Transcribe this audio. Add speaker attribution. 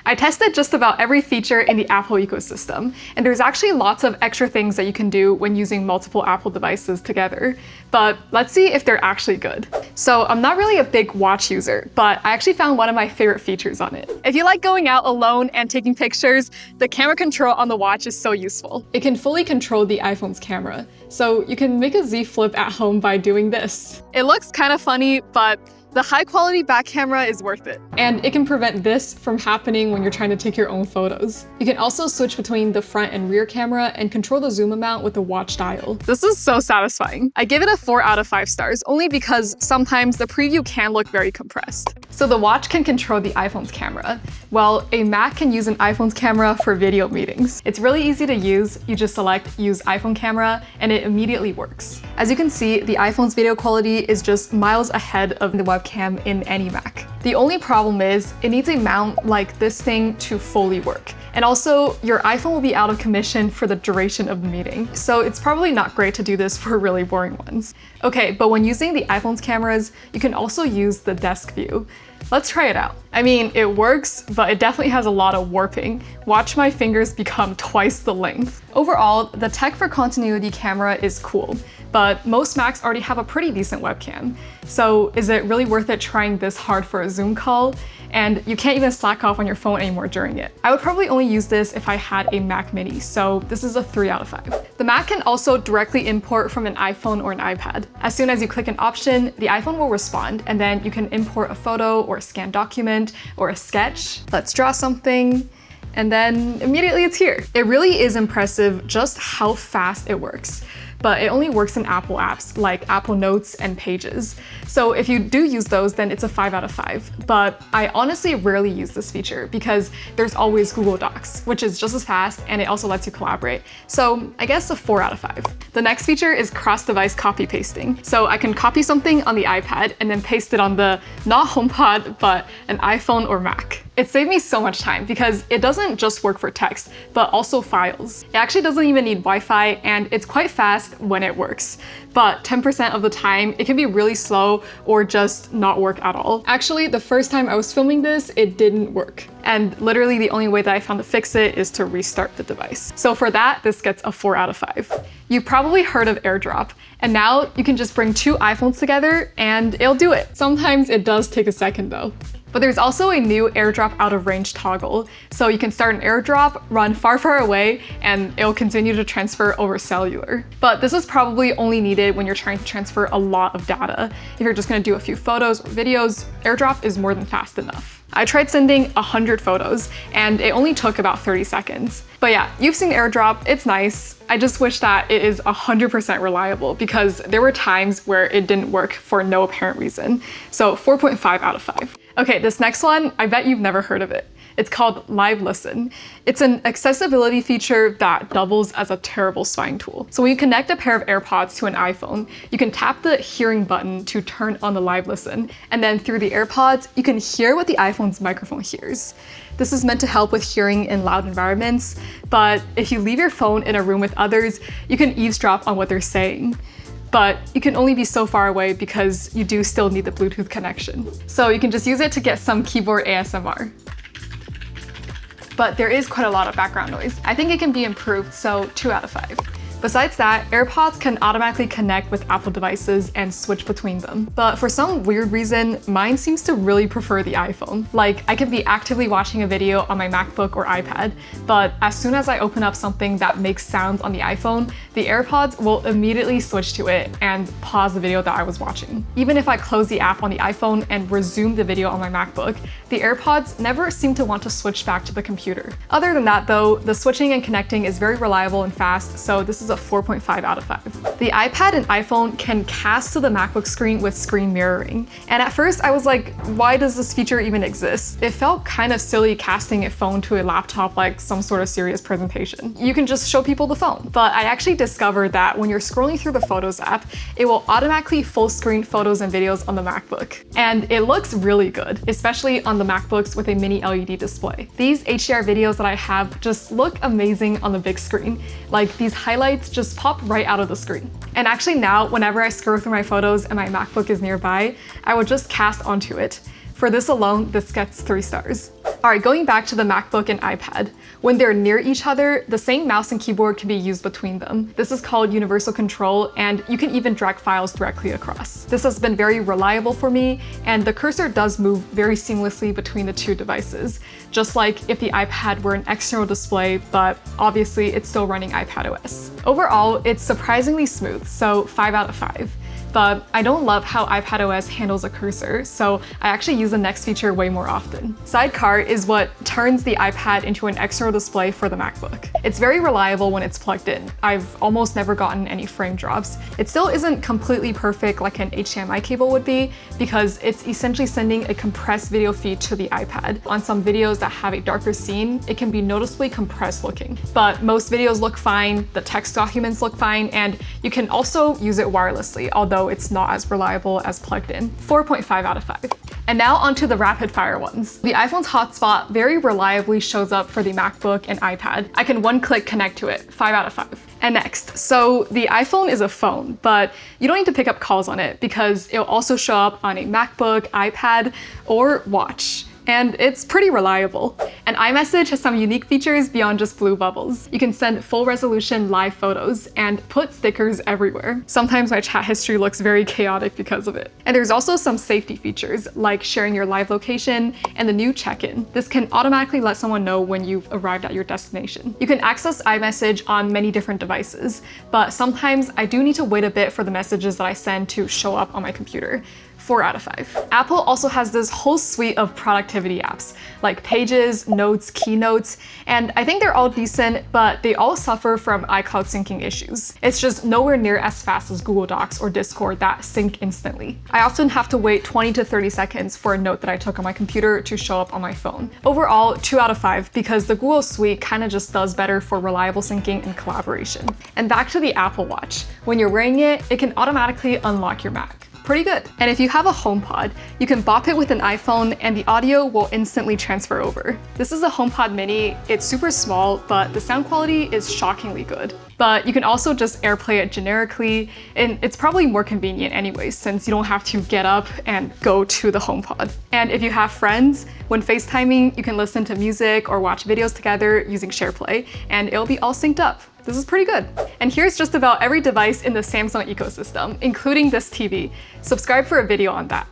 Speaker 1: I tested just about every feature in the Apple ecosystem, and there's actually lots of extra things that you can do when using multiple Apple devices together. But let's see if they're actually good. So I'm not really a big watch user, but I actually found one of my favorite features on it. If you like going out alone and taking pictures, the camera control on the watch is so useful. It can fully control the iPhone's camera, so you can make a Z Flip at home by doing this. It looks kind of funny, but the high quality back camera is worth it. And it can prevent this from happening when you're trying to take your own photos. You can also switch between the front and rear camera and control the zoom amount with the watch dial. This is so satisfying. I give it a 4 out of 5 stars, only because sometimes the preview can look very compressed. So the watch can control the iPhone's camera, while a Mac can use an iPhone's camera for video meetings. It's really easy to use. You just select use iPhone camera and it immediately works. As you can see, the iPhone's video quality is just miles ahead of the webcam in any Mac. The only problem is it needs a mount like this thing to fully work. And also, your iPhone will be out of commission for the duration of the meeting, so it's probably not great to do this for really boring ones. Okay, but when using the iPhone's cameras, you can also use the desk view. Let's try it out. I mean, it works, but it definitely has a lot of warping. Watch my fingers become twice the length. Overall, the Tech for Continuity camera is cool, but most Macs already have a pretty decent webcam. So is it really worth it trying this hard for a Zoom call? And you can't even slack off on your phone anymore during it. I would probably only use this if I had a Mac Mini, so this is a 3 out of 5. The Mac can also directly import from an iPhone or an iPad. As soon as you click an option, the iPhone will respond, and then you can import a photo or a scanned document or a sketch. Let's draw something. And then immediately it's here. It really is impressive just how fast it works. But it only works in Apple apps like Apple Notes and Pages. So if you do use those, then it's a 5 out of 5. But I honestly rarely use this feature because there's always Google Docs, which is just as fast and it also lets you collaborate. So I guess a 4 out of 5. The next feature is cross-device copy pasting. So I can copy something on the iPad and then paste it on the, not HomePod, but an iPhone or Mac. It saved me so much time because it doesn't just work for text, but also files. It actually doesn't even need Wi-Fi and it's quite fast when it works. But 10% of the time, it can be really slow or just not work at all. Actually, the first time I was filming this, it didn't work. And literally the only way that I found to fix it is to restart the device. So for that, this gets a 4 out of 5. You've probably heard of AirDrop, and now you can just bring 2 iPhones together and it'll do it. Sometimes it does take a second though. But there's also a new AirDrop out of range toggle. So you can start an AirDrop, run far, far away, and it'll continue to transfer over cellular. But this is probably only needed when you're trying to transfer a lot of data. If you're just gonna do a few photos or videos, AirDrop is more than fast enough. I tried sending 100 photos and it only took about 30 seconds. But yeah, you've seen AirDrop, it's nice. I just wish that it is 100% reliable because there were times where it didn't work for no apparent reason. So 4.5 out of 5. Okay, this next one, I bet you've never heard of it. It's called Live Listen. It's an accessibility feature that doubles as a terrible spying tool. So when you connect a pair of AirPods to an iPhone, you can tap the hearing button to turn on the Live Listen. And then through the AirPods, you can hear what the iPhone's microphone hears. This is meant to help with hearing in loud environments, but if you leave your phone in a room with others, you can eavesdrop on what they're saying. But you can only be so far away because you do still need the Bluetooth connection. So you can just use it to get some keyboard ASMR. But there is quite a lot of background noise. I think it can be improved, so 2 out of 5. Besides that, AirPods can automatically connect with Apple devices and switch between them. But for some weird reason, mine seems to really prefer the iPhone. Like, I could be actively watching a video on my MacBook or iPad, but as soon as I open up something that makes sounds on the iPhone, the AirPods will immediately switch to it and pause the video that I was watching. Even if I close the app on the iPhone and resume the video on my MacBook, the AirPods never seem to want to switch back to the computer. Other than that though, the switching and connecting is very reliable and fast, so this is a 4.5 out of 5. The iPad and iPhone can cast to the MacBook screen with screen mirroring. And at first I was like, why does this feature even exist? It felt kind of silly casting a phone to a laptop like some sort of serious presentation. You can just show people the phone. But I actually discovered that when you're scrolling through the Photos app, it will automatically full screen photos and videos on the MacBook. And it looks really good, especially on the MacBooks with a mini LED display. These HDR videos that I have just look amazing on the big screen. Like these highlights just pop right out of the screen. And actually now, whenever I scroll through my photos and my MacBook is nearby, I will just cast onto it. For this alone, this gets 3 stars. All right, going back to the MacBook and iPad. When they're near each other, the same mouse and keyboard can be used between them. This is called universal control, and you can even drag files directly across. This has been very reliable for me, and the cursor does move very seamlessly between the two devices, just like if the iPad were an external display, but obviously it's still running iPadOS. Overall, it's surprisingly smooth, so 5 out of 5. But I don't love how iPadOS handles a cursor, so I actually use the next feature way more often. Sidecar is what turns the iPad into an external display for the MacBook. It's very reliable when it's plugged in. I've almost never gotten any frame drops. It still isn't completely perfect like an HDMI cable would be, because it's essentially sending a compressed video feed to the iPad. On some videos that have a darker scene, it can be noticeably compressed looking. But most videos look fine, the text documents look fine, and you can also use it wirelessly, although it's not as reliable as plugged in. 4.5 out of 5. And now onto the rapid fire ones. The iPhone's hotspot very reliably shows up for the MacBook and iPad. I can one-click connect to it, 5 out of 5. And next, so the iPhone is a phone, but you don't need to pick up calls on it because it'll also show up on a MacBook, iPad, or watch. And it's pretty reliable. And iMessage has some unique features beyond just blue bubbles. You can send full resolution live photos and put stickers everywhere. Sometimes my chat history looks very chaotic because of it. And there's also some safety features like sharing your live location and the new check-in. This can automatically let someone know when you've arrived at your destination. You can access iMessage on many different devices, but sometimes I do need to wait a bit for the messages that I send to show up on my computer. 4 out of 5. Apple also has this whole suite of productivity apps like Pages, Notes, Keynotes, and I think they're all decent, but they all suffer from iCloud syncing issues. It's just nowhere near as fast as Google Docs or Discord that sync instantly. I often have to wait 20 to 30 seconds for a note that I took on my computer to show up on my phone. Overall, 2 out of 5 because the Google Suite kind of just does better for reliable syncing and collaboration. And back to the Apple Watch. When you're wearing it, it can automatically unlock your Mac. Pretty good. And if you have a HomePod, you can bop it with an iPhone and the audio will instantly transfer over. This is a HomePod mini. It's super small, but the sound quality is shockingly good. But you can also just AirPlay it generically, and it's probably more convenient anyways, since you don't have to get up and go to the HomePod. And if you have friends, when FaceTiming, you can listen to music or watch videos together using SharePlay, and it'll be all synced up. This is pretty good. And here's just about every device in the Samsung ecosystem, including this TV. Subscribe for a video on that.